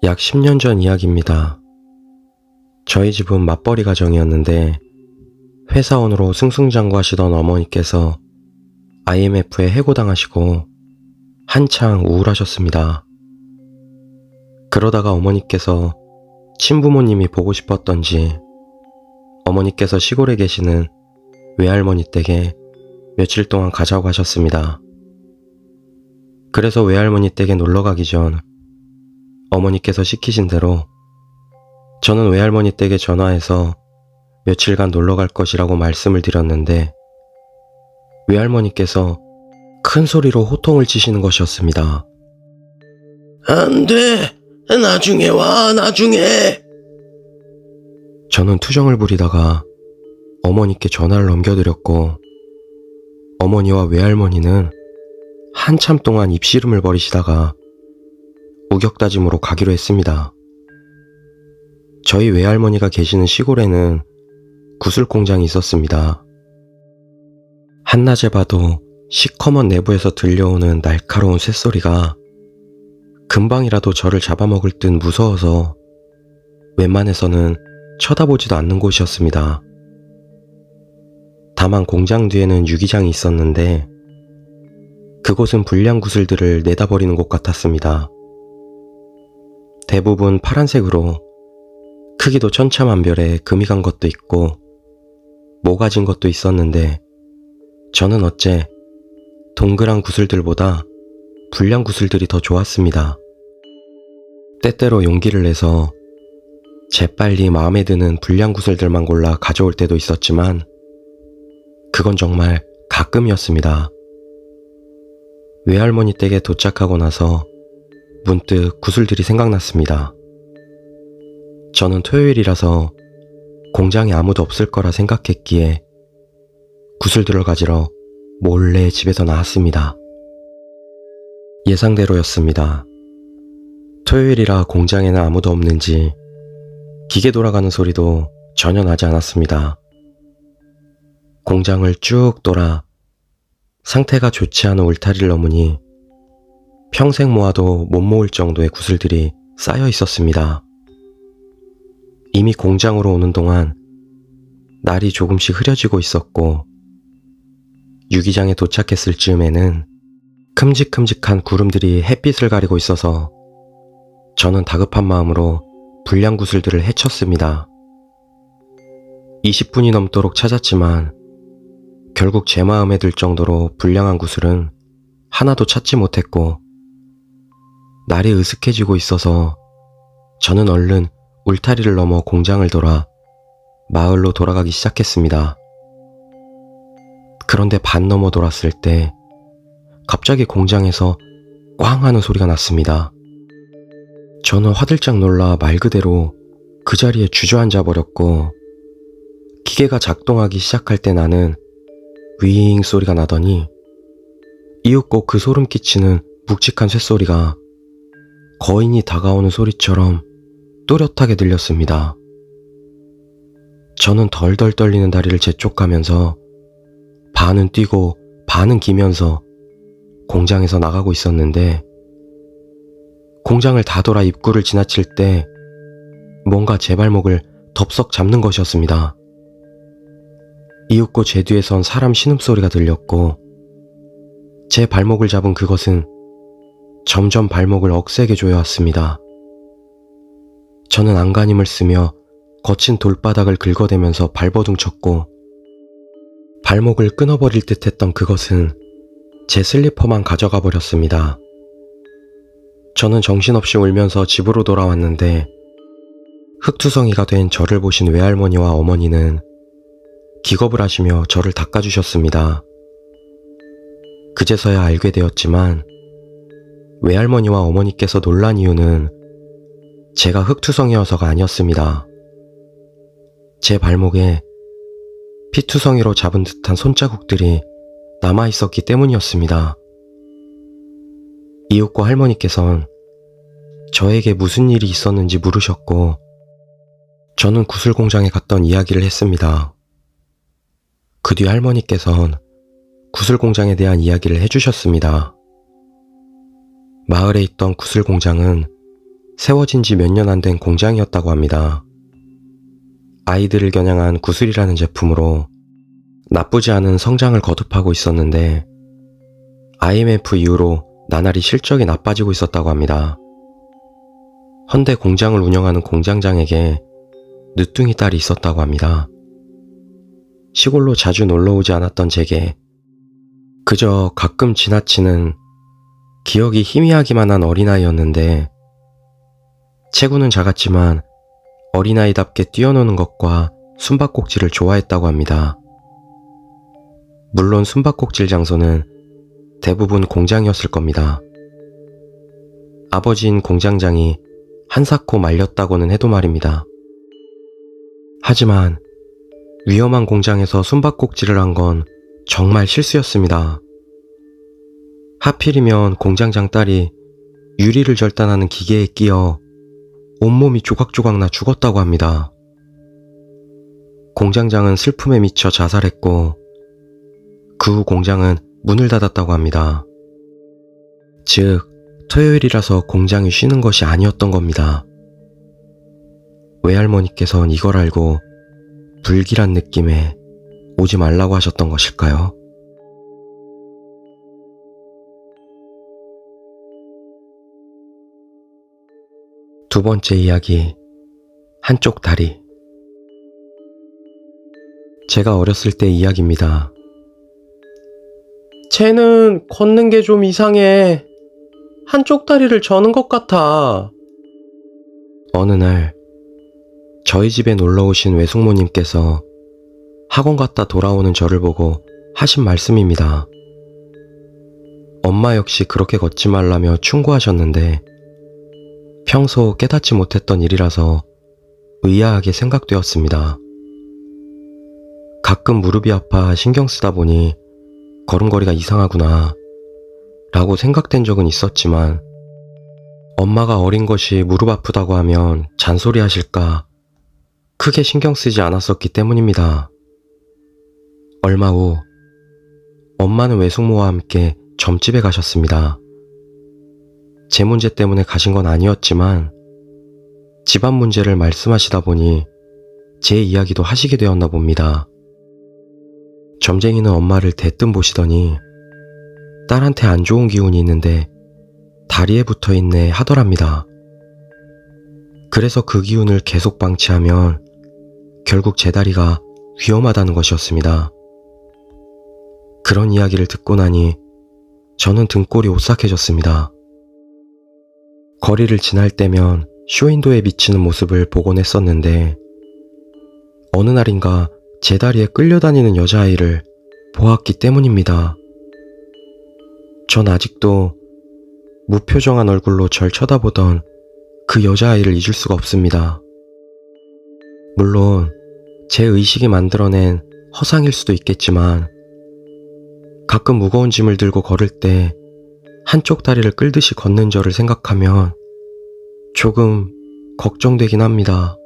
약 10년 전 이야기입니다. 저희 집은 맞벌이 가정이었는데 회사원으로 승승장구하시던 어머니께서 IMF에 해고당하시고 한창 우울하셨습니다. 그러다가 어머니께서 친부모님이 보고 싶었던지 어머니께서 시골에 계시는 외할머니 댁에 며칠 동안 가자고 하셨습니다. 그래서 외할머니 댁에 놀러 가기 전 어머니께서 시키신 대로 저는 외할머니 댁에 전화해서 며칠간 놀러 갈 것이라고 말씀을 드렸는데 외할머니께서 큰 소리로 호통을 치시는 것이었습니다. 안 돼! 나중에 와, 나중에! 저는 투정을 부리다가 어머니께 전화를 넘겨드렸고 어머니와 외할머니는 한참 동안 입씨름을 벌이시다가 우격다짐으로 가기로 했습니다. 저희 외할머니가 계시는 시골에는 구슬 공장이 있었습니다. 한낮에 봐도 시커먼 내부에서 들려오는 날카로운 쇳소리가 금방이라도 저를 잡아먹을 듯 무서워서 웬만해서는 쳐다보지도 않는 곳이었습니다. 다만 공장 뒤에는 유기장이 있었는데 그곳은 불량 구슬들을 내다버리는 곳 같았습니다. 대부분 파란색으로 크기도 천차만별에 금이 간 것도 있고 모가진 것도 있었는데 저는 어째 동그란 구슬들보다 불량 구슬들이 더 좋았습니다. 때때로 용기를 내서 재빨리 마음에 드는 불량 구슬들만 골라 가져올 때도 있었지만 그건 정말 가끔이었습니다. 외할머니 댁에 도착하고 나서 문득 구슬들이 생각났습니다. 저는 토요일이라서 공장에 아무도 없을 거라 생각했기에 구슬들을 가지러 몰래 집에서 나왔습니다. 예상대로였습니다. 토요일이라 공장에는 아무도 없는지 기계 돌아가는 소리도 전혀 나지 않았습니다. 공장을 쭉 돌아 상태가 좋지 않은 울타리를 넘으니 평생 모아도 못 모을 정도의 구슬들이 쌓여 있었습니다. 이미 공장으로 오는 동안 날이 조금씩 흐려지고 있었고 유기장에 도착했을 즈음에는 큼직큼직한 구름들이 햇빛을 가리고 있어서 저는 다급한 마음으로 불량 구슬들을 헤쳤습니다. 20분이 넘도록 찾았지만 결국 제 마음에 들 정도로 불량한 구슬은 하나도 찾지 못했고 날이 으슥해지고 있어서 저는 얼른 울타리를 넘어 공장을 돌아 마을로 돌아가기 시작했습니다. 그런데 반 넘어 돌았을 때 갑자기 공장에서 꽝 하는 소리가 났습니다. 저는 화들짝 놀라 말 그대로 그 자리에 주저앉아 버렸고 기계가 작동하기 시작할 때 나는 윙 소리가 나더니 이윽고 그 소름 끼치는 묵직한 쇳소리가 거인이 다가오는 소리처럼 또렷하게 들렸습니다. 저는 덜덜 떨리는 다리를 재촉하면서 반은 뛰고 반은 기면서 공장에서 나가고 있었는데 공장을 다 돌아 입구를 지나칠 때 뭔가 제 발목을 덥석 잡는 것이었습니다. 이윽고 제 뒤에 선 사람 신음소리가 들렸고 제 발목을 잡은 그것은 점점 발목을 억세게 조여왔습니다. 저는 안간힘을 쓰며 거친 돌바닥을 긁어대면서 발버둥 쳤고 발목을 끊어버릴 듯 했던 그것은 제 슬리퍼만 가져가 버렸습니다. 저는 정신없이 울면서 집으로 돌아왔는데 흙투성이가 된 저를 보신 외할머니와 어머니는 기겁을 하시며 저를 닦아주셨습니다. 그제서야 알게 되었지만 외할머니와 어머니께서 놀란 이유는 제가 흙투성이어서가 아니었습니다. 제 발목에 피투성이로 잡은 듯한 손자국들이 남아있었기 때문이었습니다. 이윽고 할머니께선 저에게 무슨 일이 있었는지 물으셨고 저는 구슬 공장에 갔던 이야기를 했습니다. 그 뒤 할머니께선 구슬 공장에 대한 이야기를 해주셨습니다. 마을에 있던 구슬 공장은 세워진 지 몇 년 안 된 공장이었다고 합니다. 아이들을 겨냥한 구슬이라는 제품으로 나쁘지 않은 성장을 거듭하고 있었는데 IMF 이후로 나날이 실적이 나빠지고 있었다고 합니다. 헌데 공장을 운영하는 공장장에게 늦둥이 딸이 있었다고 합니다. 시골로 자주 놀러오지 않았던 제게 그저 가끔 지나치는 기억이 희미하기만 한 어린아이였는데 체구는 작았지만 어린아이답게 뛰어노는 것과 숨바꼭질을 좋아했다고 합니다. 물론 숨바꼭질 장소는 대부분 공장이었을 겁니다. 아버지인 공장장이 한사코 말렸다고는 해도 말입니다. 하지만 위험한 공장에서 숨바꼭질을 한 건 정말 실수였습니다. 하필이면 공장장 딸이 유리를 절단하는 기계에 끼어 온몸이 조각조각 나 죽었다고 합니다. 공장장은 슬픔에 미쳐 자살했고 그 후 공장은 문을 닫았다고 합니다. 즉, 토요일이라서 공장이 쉬는 것이 아니었던 겁니다. 외할머니께선 이걸 알고 불길한 느낌에 오지 말라고 하셨던 것일까요? 두 번째 이야기, 한쪽 다리. 제가 어렸을 때 이야기입니다. 쟤는 걷는 게 좀 이상해. 한쪽 다리를 저는 것 같아. 어느 날 저희 집에 놀러 오신 외숙모님께서 학원 갔다 돌아오는 저를 보고 하신 말씀입니다. 엄마 역시 그렇게 걷지 말라며 충고하셨는데 평소 깨닫지 못했던 일이라서 의아하게 생각되었습니다. 가끔 무릎이 아파 신경 쓰다 보니 걸음걸이가 이상하구나 라고 생각된 적은 있었지만 엄마가 어린 것이 무릎 아프다고 하면 잔소리 하실까 크게 신경 쓰지 않았었기 때문입니다. 얼마 후 엄마는 외숙모와 함께 점집에 가셨습니다. 제 문제 때문에 가신 건 아니었지만 집안 문제를 말씀하시다 보니 제 이야기도 하시게 되었나 봅니다. 점쟁이는 엄마를 대뜸 보시더니 딸한테 안 좋은 기운이 있는데 다리에 붙어 있네 하더랍니다. 그래서 그 기운을 계속 방치하면 결국 제 다리가 위험하다는 것이었습니다. 그런 이야기를 듣고 나니 저는 등골이 오싹해졌습니다. 거리를 지날 때면 쇼윈도에 비치는 모습을 보곤 했었는데 어느 날인가 제 다리에 끌려다니는 여자아이를 보았기 때문입니다. 전 아직도 무표정한 얼굴로 절 쳐다보던 그 여자아이를 잊을 수가 없습니다. 물론 제 의식이 만들어낸 허상일 수도 있겠지만 가끔 무거운 짐을 들고 걸을 때 한쪽 다리를 끌듯이 걷는 저를 생각하면 조금 걱정되긴 합니다.